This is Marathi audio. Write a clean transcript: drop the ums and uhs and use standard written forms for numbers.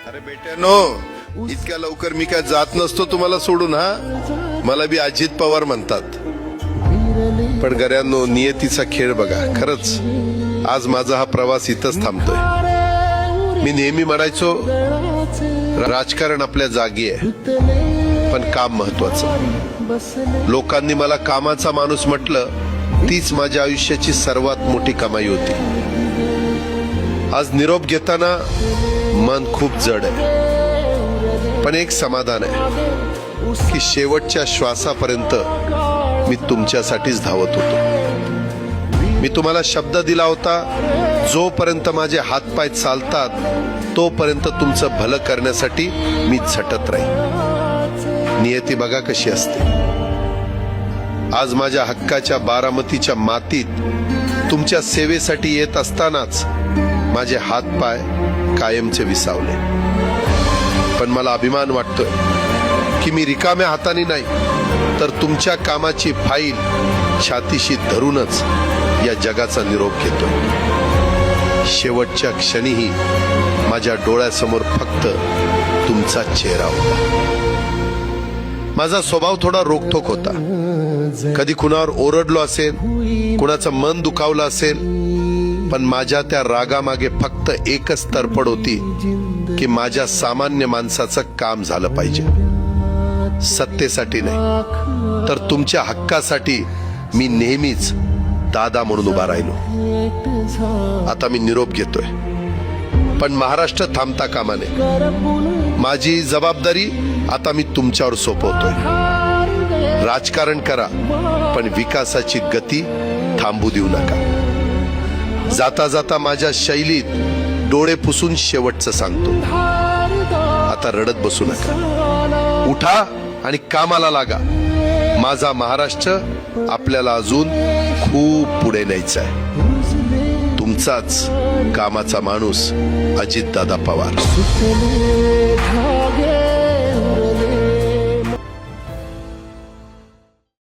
अरे बेट्यानो, इतक्या लवकर मी काय जात नसतो तुम्हाला सोडून. हा, मला बी अजित पवार म्हणतात. पण गऱ्यांनो, नियतीचा खेळ बघा. खरंच आज माझा हा प्रवास इथंच थांबतोय. मी नेहमी म्हणायचो राजकारण आपल्या जागी आहे, पण काम महत्वाचं. लोकांनी मला कामाचा माणूस म्हटलं, तीच माझ्या आयुष्याची सर्वात मोठी कमाई होती. आज निरोप घेताना मन खूप जड आहे, पण एक समाधान आहे की शेवटच्या श्वासापर्यंत मी तुमच्यासाठीच धावत होतो. मी तुम्हाला शब्द दिला होता, जोपर्यंत माझे हातपाय चालतात तोपर्यंत तुमचं भलं करण्यासाठी मी झटत राहील. नियती बघा कशी असते. आज माझ्या हक्काच्या बारामतीच्या मातीत तुमच्या सेवेसाठी येत असतानाच माझे हातपाय कायमचे विसावले. पण मला अभिमान वाटतोय की मी रिकाम्या हाताने नाही, तर तुमच्या कामाची फाईल छातीशी धरूनच या जगाचा निरोप घेतोय. शेवटच्या क्षणीही माझ्या डोळ्यासमोर फक्त तुमचा चेहरा होता. माझा स्वभाव थोडा रोखठोक होता. कधी कुणावर ओरडलो असेल, कुणाचं मन दुखावलं असेल, पण माझ्या त्या रागामागे फक्त एकच तडफड होती की माझ्या सामान्य माणसाचं काम झालं पाहिजे. सत्तेसाठी नाही, तर तुमच्या हक्कासाठी मी नेहमीच दादा म्हणून उभा राहिलो. आता मी निरोप घेतोय, पण महाराष्ट्र थांबता कामा नये. माझी जबाबदारी आता मी तुमच्यावर सोपवतोय. राजकारण करा, पण विकासाची गती थांबू देऊ नका. जाता जाता माझ्या शैलीत डोळे पुसून शेवटचं सांगतो, आता रडत बसू नका. उठा आणि कामाला लागा. माझा महाराष्ट्र आपल्याला अजून खूप पुढे न्यायचा आहे. तुमचाच कामाचा माणूस अजितदादा पवार.